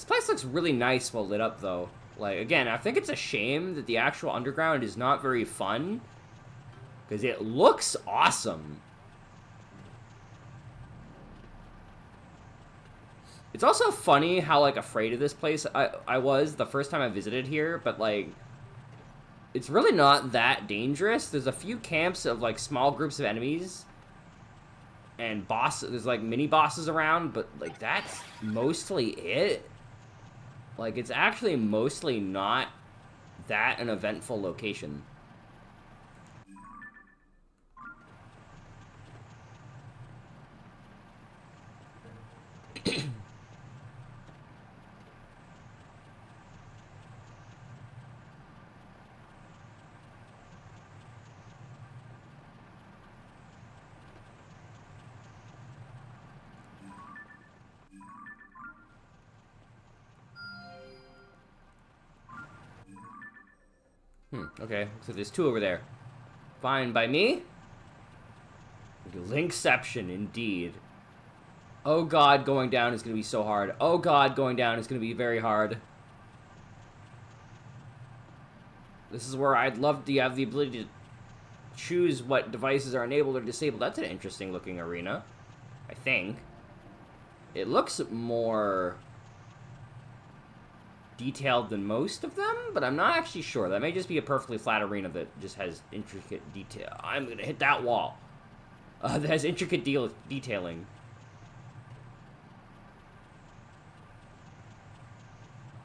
This place looks really nice while lit up, though. Like, again, I think it's a shame that the actual underground is not very fun. Because it looks awesome. It's also funny how, like, afraid of this place I was the first time I visited here. But, like, it's really not that dangerous. There's a few camps of, like, small groups of enemies. And there's, like, mini-bosses around. But, like, that's mostly it. Like, it's actually mostly not that an eventful location. Okay, so there's two over there. Fine by me. Linkception, indeed. Oh god, going down is going to be so hard. Oh god, going down is going to be very hard. This is where I'd love to have the ability to choose what devices are enabled or disabled. That's an interesting looking arena, I think. It looks more detailed than most of them, but I'm not actually sure. That may just be a perfectly flat arena that just has intricate detail. I'm gonna hit that wall. That has intricate detailing.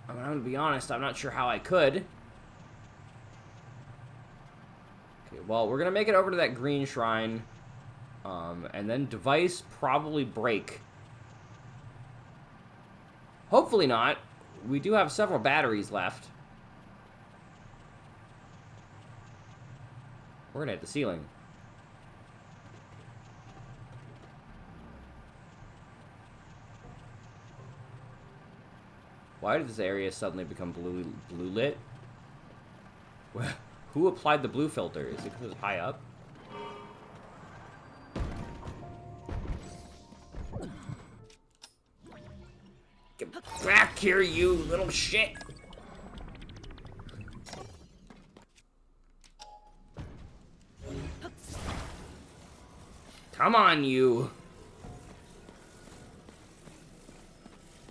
I mean, I'm gonna be honest, I'm not sure how I could. Okay, well, we're gonna make it over to that green shrine. And then device probably break. Hopefully not. We do have several batteries left. We're gonna hit the ceiling. Why did this area suddenly become blue lit? Who applied the blue filter? Is it because it was high up? Get back here, you little shit! Come on, you!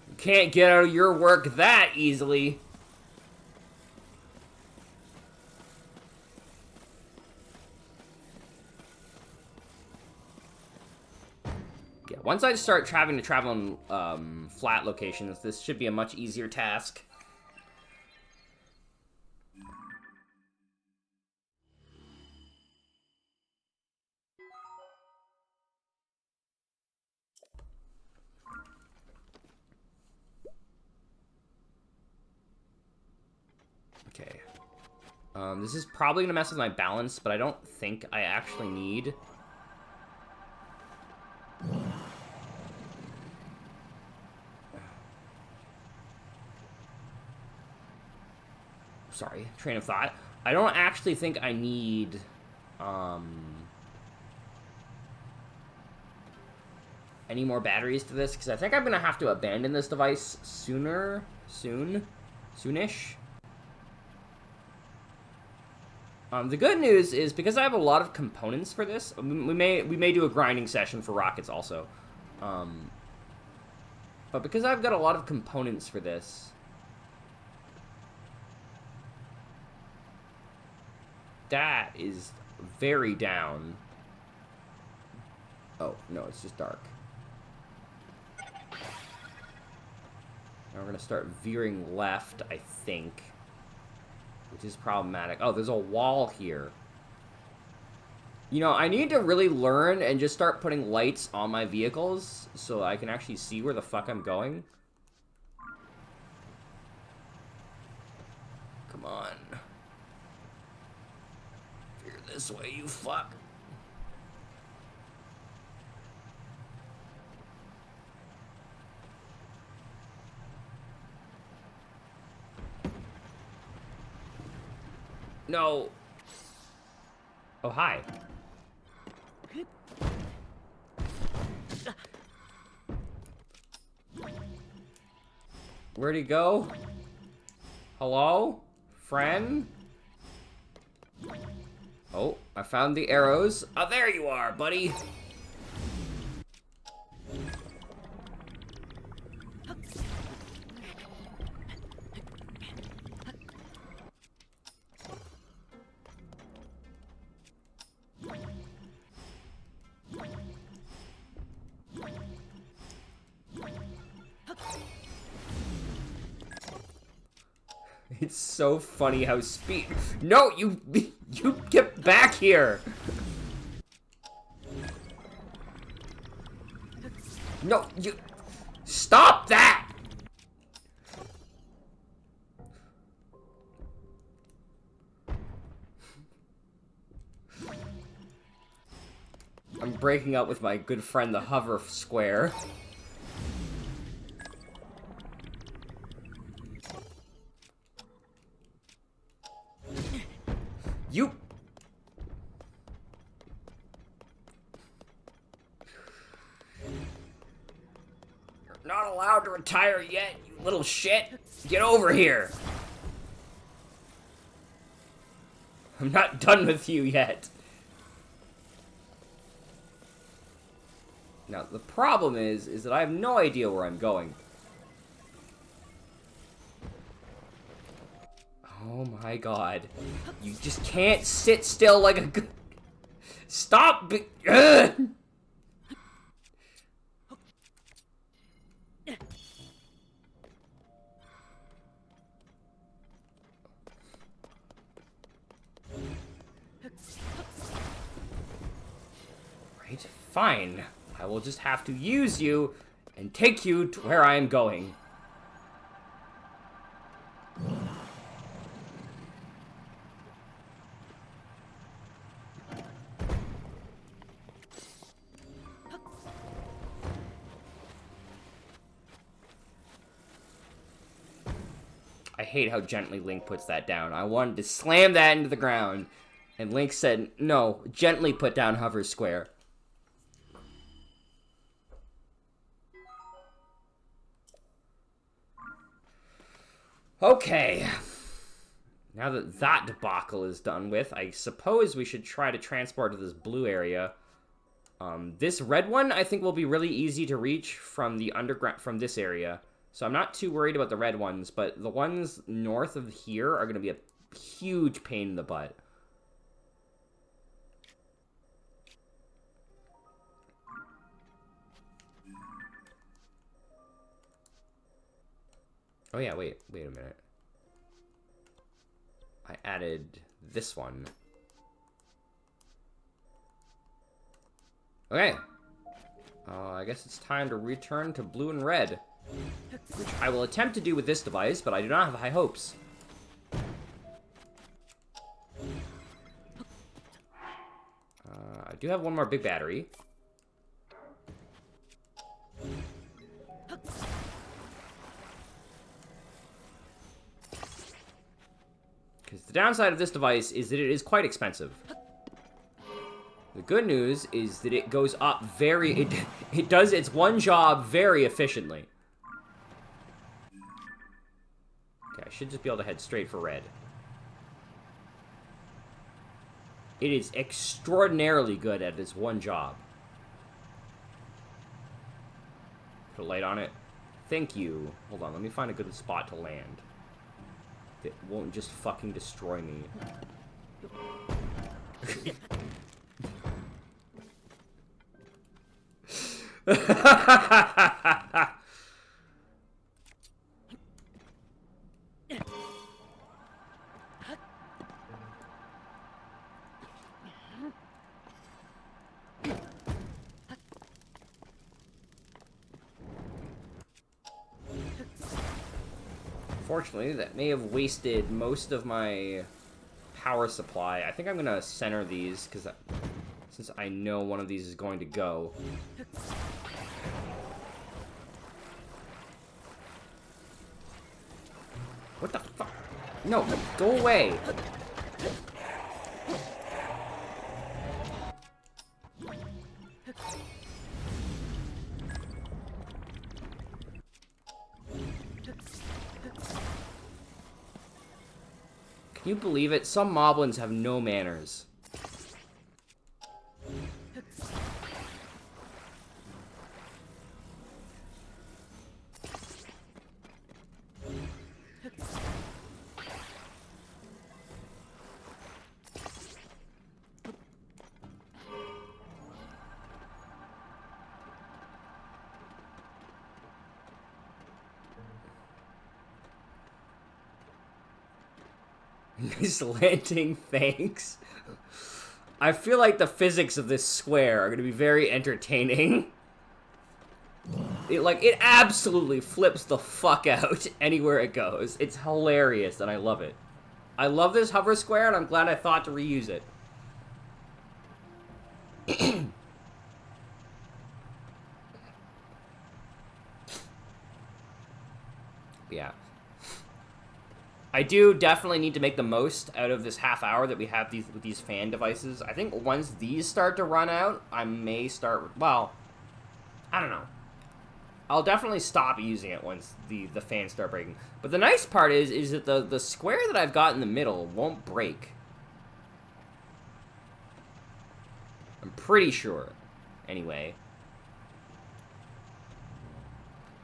You can't get out of your work that easily. Yeah, once I start having to travel in flat locations, this should be a much easier task. Okay. This is probably gonna mess with my balance, but I don't think I actually need. Sorry, train of thought. I don't actually think I need, any more batteries to this, because I think I'm gonna have to abandon this device soonish. The good news is, because I have a lot of components for this, we may do a grinding session for rockets also. But because I've got a lot of components for this, that is very down. Oh, no, it's just dark. Now we're gonna start veering left, I think. Which is problematic. Oh, there's a wall here. You know, I need to really learn and just start putting lights on my vehicles so I can actually see where the fuck I'm going. Come on. Veer this way, you fuck. No. Oh, hi. Where'd he go? Hello? Friend? Oh, I found the arrows. Oh, there you are, buddy. It's so funny how speed. No, you get back here. No, you stop that. I'm breaking up with my good friend the hover square. You... You're not allowed to retire yet, you little shit. Get over here. I'm not done with you yet. Now, the problem is that I have no idea where I'm going. Oh my god. You just can't sit still like a good... Stop! Ugh! Right, fine. I will just have to use you and take you to where I am going. I hate how gently Link puts that down. I wanted to slam that into the ground. And Link said, no, gently put down hover square. Okay. Now that that debacle is done with, I suppose we should try to transport to this blue area. This red one, I think, will be really easy to reach from the underground, from this area. So I'm not too worried about the red ones, but the ones north of here are going to be a huge pain in the butt. Oh yeah, wait a minute. I added this one. Okay. I guess it's time to return to blue and red. Which I will attempt to do with this device, but I do not have high hopes. I do have one more big battery. Because the downside of this device is that it is quite expensive. The good news is that it goes up very... It does its one job very efficiently. Okay, I should just be able to head straight for red. It is extraordinarily good at its one job. Put a light on it. Thank you. Hold on, let me find a good spot to land. That won't just fucking destroy me. Unfortunately, that may have wasted most of my power supply. I think I'm gonna center these, because since I know one of these is going to go. What the fuck? No, go away! Can you believe it? Some moblins have no manners. Nice landing, thanks. I feel like the physics of this square are going to be very entertaining. It absolutely flips the fuck out anywhere it goes. It's hilarious, and I love it. I love this hover square, and I'm glad I thought to reuse it. Yeah. I do definitely need to make the most out of this half hour that we have with these fan devices. I think once these start to run out, I may start... Well, I don't know. I'll definitely stop using it once the fans start breaking. But the nice part is that the square that I've got in the middle won't break. I'm pretty sure. Anyway.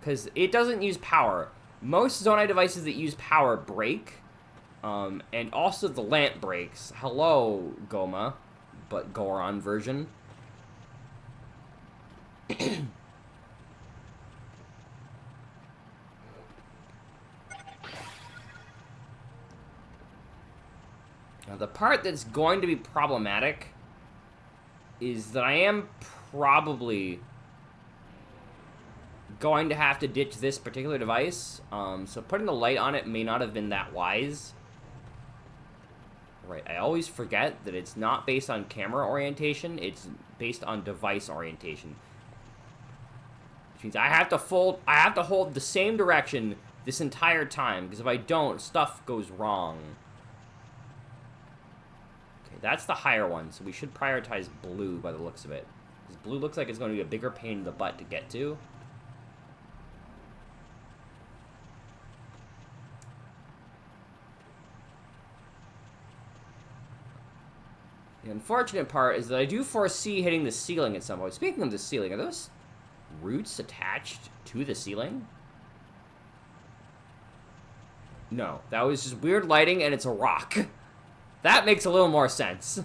Because it doesn't use power. Most Zonai devices that use power break. And also the lamp breaks. Hello, Goma. But Goron version. Now, the part that's going to be problematic is that I am probably going to have to ditch this particular device. So putting the light on it may not have been that wise. Right, I always forget that it's not based on camera orientation, it's based on device orientation. Which means I have to hold the same direction this entire time, because if I don't, stuff goes wrong. Okay, that's the higher one, so we should prioritize blue by the looks of it. Because blue looks like it's going to be a bigger pain in the butt to get to. The unfortunate part is that I do foresee hitting the ceiling at some point. Speaking of the ceiling, are those roots attached to the ceiling? No, that was just weird lighting and it's a rock. That makes a little more sense.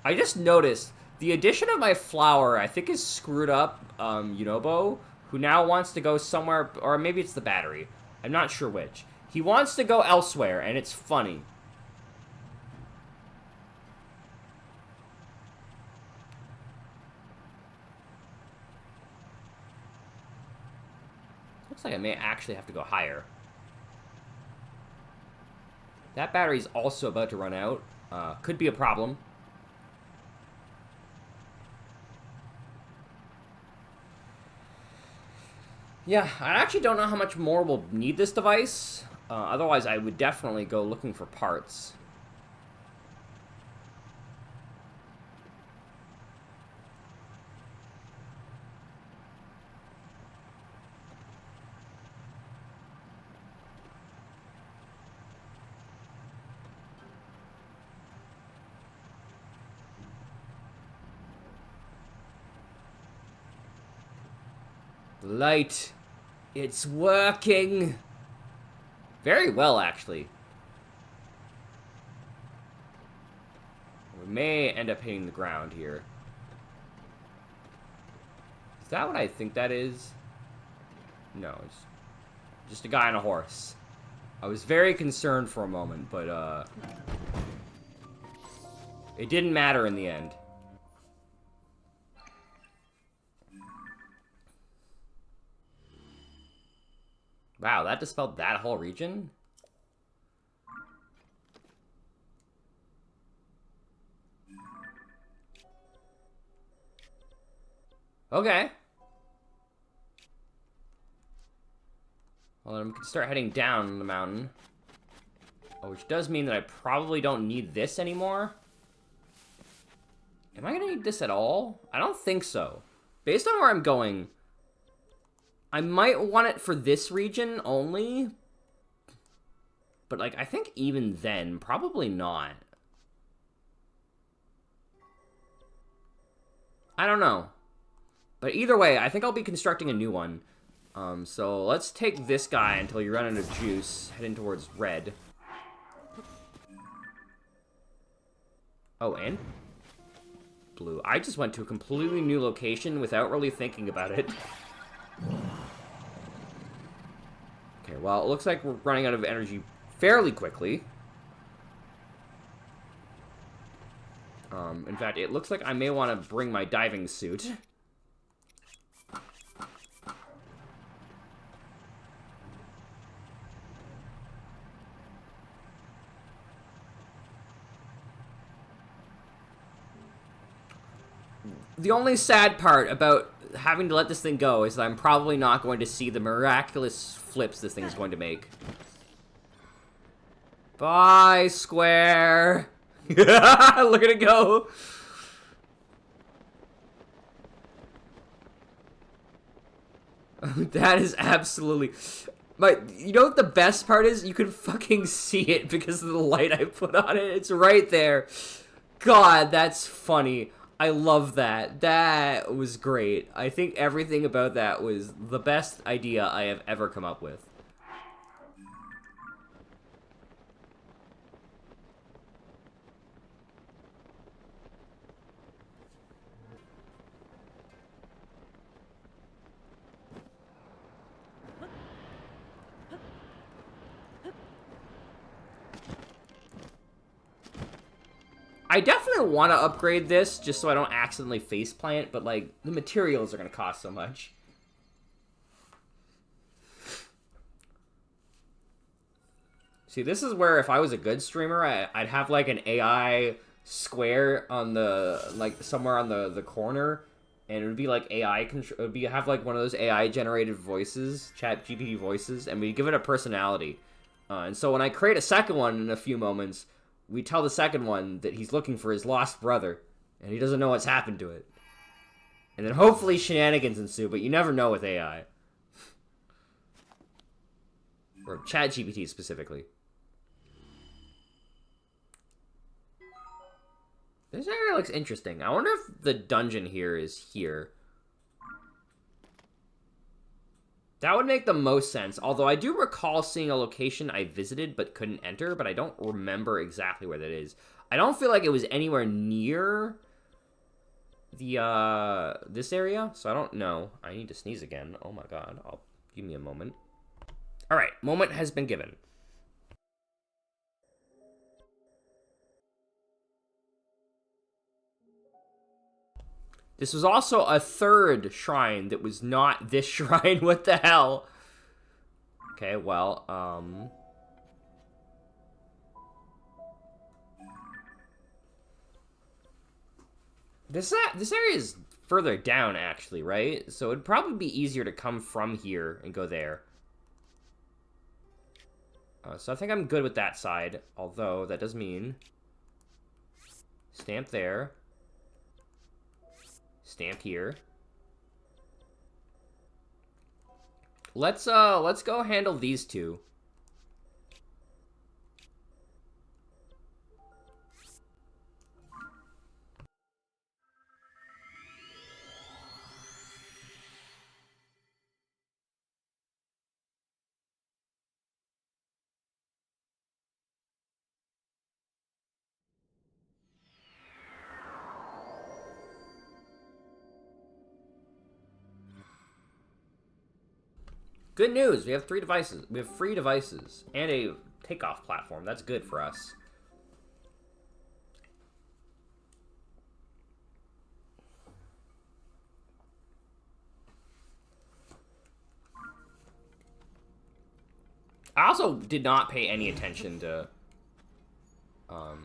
I just noticed the addition of my flower, I think, is screwed up Yunobo, who now wants to go somewhere, or maybe it's the battery. I'm not sure which. He wants to go elsewhere, and it's funny. Looks like I may actually have to go higher. That battery's also about to run out. Could be a problem. Yeah, I actually don't know how much more we'll need this device. Otherwise, I would definitely go looking for parts. Light. It's working. Very well, actually. We may end up hitting the ground here. Is that what I think that is? No, it's just a guy on a horse. I was very concerned for a moment, but, it didn't matter in the end. Wow, that dispelled that whole region? Okay. Well, then we can start heading down the mountain. Oh, which does mean that I probably don't need this anymore. Am I gonna need this at all? I don't think so. Based on where I'm going, I might want it for this region only. But, like, I think even then, probably not. I don't know. But either way, I think I'll be constructing a new one. So let's take this guy until you run out of juice, heading towards red. Oh, and blue. I just went to a completely new location without really thinking about it. Okay, well, it looks like we're running out of energy fairly quickly. In fact, it looks like I may want to bring my diving suit. The only sad part about having to let this thing go is that I'm probably not going to see the miraculous flips this thing's going to make. Bye, Square! Look at it go! That is absolutely... But you know what the best part is? You can fucking see it because of the light I put on it. It's right there. God, that's funny. I love that. That was great. I think everything about that was the best idea I have ever come up with. I definitely want to upgrade this just so I don't accidentally faceplant, but, like, the materials are going to cost so much. See, this is where if I was a good streamer, I'd have, like, an AI square on the, like, somewhere on the corner, and it would be, like, AI control. It would have, like, one of those AI-generated voices, chat GPT voices, and we'd give it a personality. And so when I create a second one in a few moments... we tell the second one that he's looking for his lost brother, and he doesn't know what's happened to it. And then hopefully shenanigans ensue, but you never know with AI. Or ChatGPT specifically. This area looks interesting. I wonder if the dungeon here is here. That would make the most sense, although I do recall seeing a location I visited but couldn't enter, but I don't remember exactly where that is. I don't feel like it was anywhere near the, this area, so I don't know. I need to sneeze again. Oh my god. Give me a moment. Alright, moment has been given. This was also a third shrine that was not this shrine. What the hell? Okay, well, This area is further down, actually, right? So it'd probably be easier to come from here and go there. So I think I'm good with that side, although that does mean... stamp there. Stamp here. Let's go handle these two. Good news, we have 3 devices. We have free devices and a takeoff platform. That's good for us. I also did not pay any attention to, how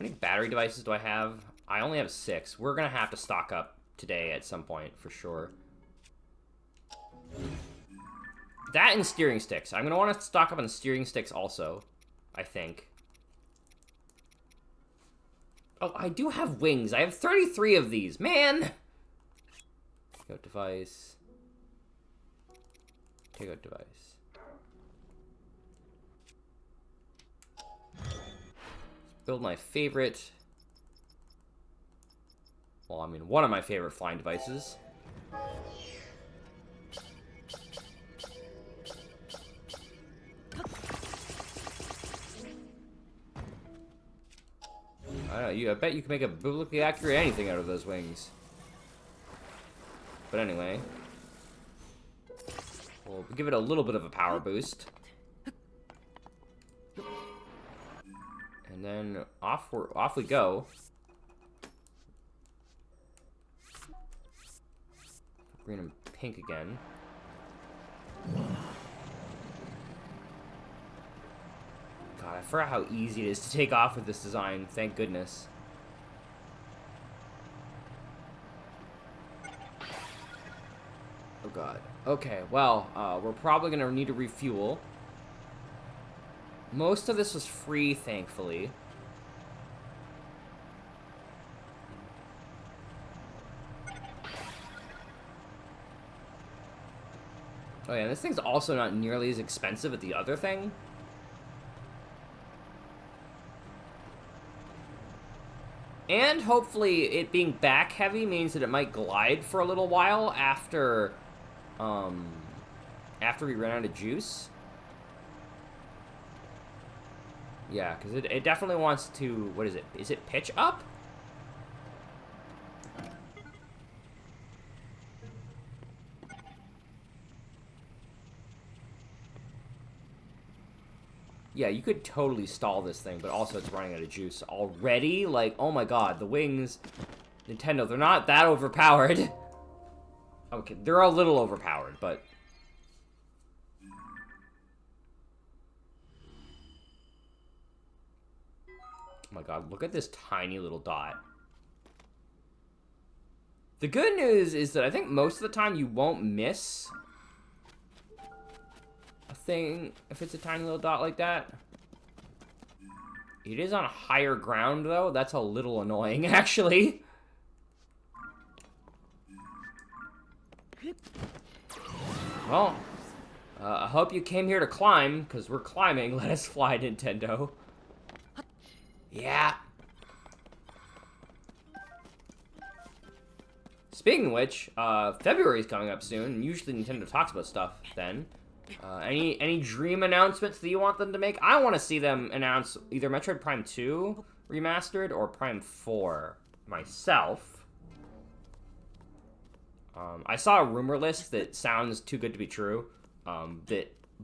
many battery devices do I have? I only have 6. We're gonna have to stock up today at some point, for sure. That and steering sticks. I'm gonna want to stock up on steering sticks also, I think. Oh, I do have wings. I have 33 of these. Man! Go device. Take out device. Build my favorite. Well, I mean, one of my favorite flying devices. I don't know, I bet you can make a biblically accurate anything out of those wings. But anyway, we'll give it a little bit of a power boost. And then off we go. Green and pink again. God, I forgot how easy it is to take off with this design. Thank goodness. Oh God. Okay, well, we're probably gonna need to refuel. Most of this was free, thankfully. Oh yeah, this thing's also not nearly as expensive as the other thing. And hopefully it being back heavy means that it might glide for a little while after we run out of juice. Yeah, because it definitely wants to, what is it? Is it pitch up? Yeah, you could totally stall this thing, but also it's running out of juice already. Like, oh my God, the wings, Nintendo, they're not that overpowered. Okay, they're a little overpowered, but... Oh my God, look at this tiny little dot. The good news is that I think most of the time you won't miss a thing if it's a tiny little dot like that. It is on higher ground, though. That's a little annoying, actually. Well, I hope you came here to climb, because we're climbing. Let us fly, Nintendo. Yeah. Speaking of which, February is coming up soon, and usually Nintendo talks about stuff then. Any dream announcements that you want them to make? I want to see them announce either Metroid Prime 2 remastered or Prime 4 myself. I saw a rumor list that sounds too good to be true.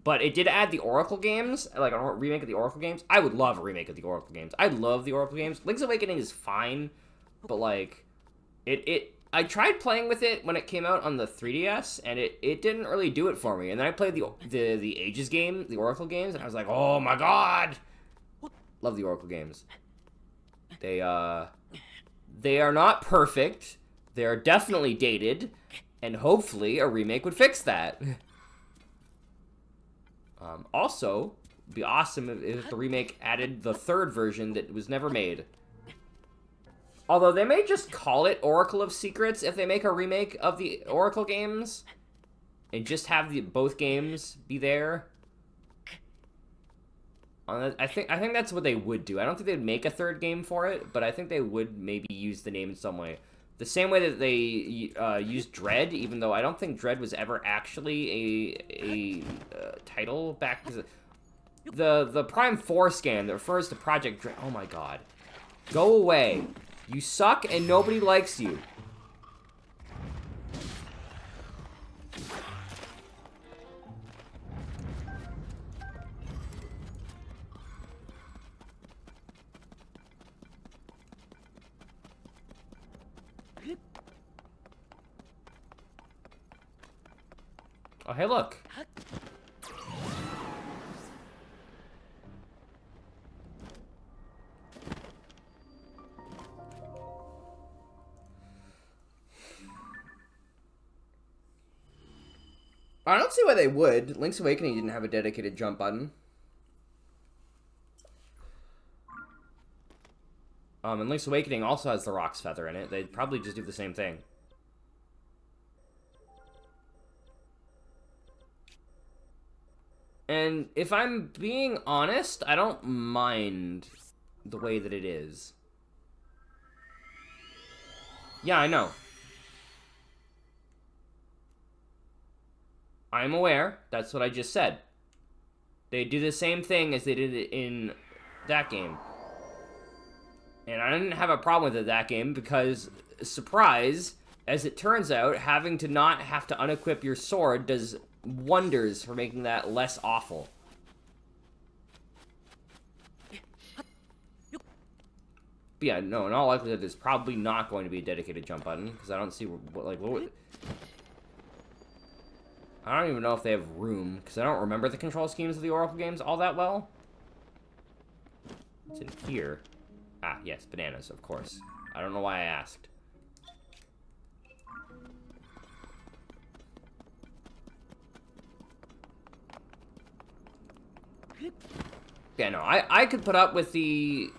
But it did add the Oracle games, like a remake of the Oracle games. I would love a remake of the Oracle games. I love the Oracle games. Link's Awakening is fine, but like, I tried playing with it when it came out on the 3DS, and it didn't really do it for me. And then I played the Ages game, the Oracle games, and I was like, oh my God! Love the Oracle games. They are not perfect. They are definitely dated, and hopefully a remake would fix that. Also, it'd be awesome if the remake added the third version that was never made. Although they may just call it Oracle of Secrets if they make a remake of the Oracle games, and just have both games be there. I think that's what they would do. I don't think they'd make a third game for it, but I think they would maybe use the name in some way. The same way that they used Dread, even though I don't think Dread was ever actually a title back. The Prime 4 scan that refers to Project Dread. Oh my God. Go away. You suck and nobody likes you. Oh, hey, look. I don't see why they would. Link's Awakening didn't have a dedicated jump button. And Link's Awakening also has the Rock's Feather in it. They'd probably just do the same thing. if I'm being honest, I don't mind the way that it is. Yeah, I know. I'm aware. That's what I just said. They do the same thing as they did it in that game. And I didn't have a problem with it that game because, surprise, as it turns out, having to not have to unequip your sword does wonders for making that less awful. But yeah, no, in all likelihood, there's probably not going to be a dedicated jump button, because I don't see what would... I don't even know if they have room, because I don't remember the control schemes of the Oracle games all that well. What's in here? Ah, yes, bananas, of course. I don't know why I asked. Yeah, no, I could put up with the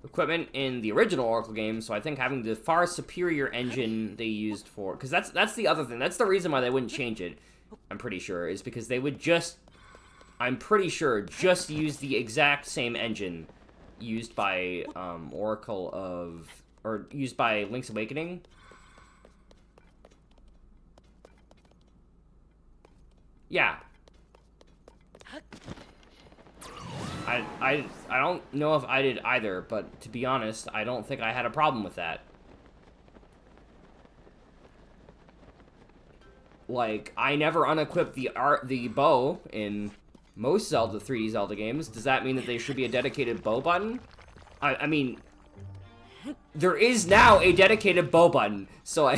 equipment in the original Oracle game, so I think having the far superior engine they used for... Because that's the other thing. That's the reason why they wouldn't change it, I'm pretty sure, is because they would just... I'm pretty sure, just use the exact same engine used by Oracle of... Or used by Link's Awakening. Yeah. I don't know if I did either, but to be honest, I don't think I had a problem with that. Like, I never unequipped the bow in most Zelda 3D Zelda games. Does that mean that there should be a dedicated bow button? I mean, there is now a dedicated bow button, so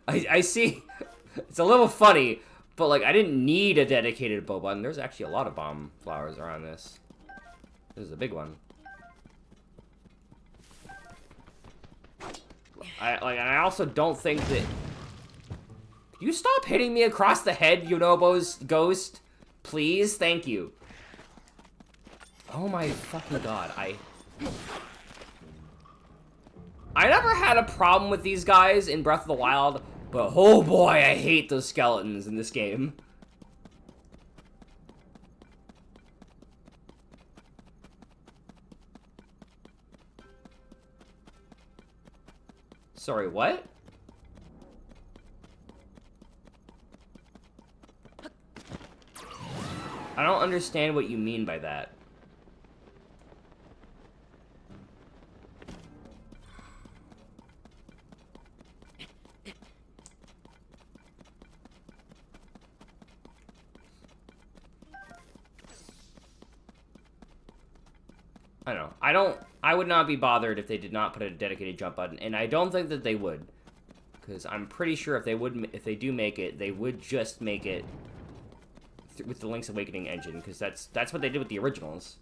I see. It's a little funny, but like, I didn't need a dedicated bow button. There's actually a lot of bomb flowers around this. This is a big one. I also don't think that... You stop hitting me across the head, Yunobo's ghost? Please? Thank you. Oh my fucking god, I never had a problem with these guys in Breath of the Wild, but oh boy, I hate those skeletons in this game. Sorry, what? I don't understand what you mean by that. I don't know. I would not be bothered if they did not put a dedicated jump button, and I don't think that they would. Because I'm pretty sure if they do make it, they would just make it with the Link's Awakening engine, because that's what they did with the originals.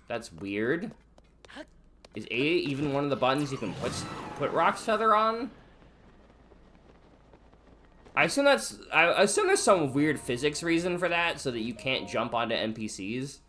That's weird. Is A even one of the buttons you can put Rock's Feather on? I assume there's some weird physics reason for that, so that you can't jump onto NPCs.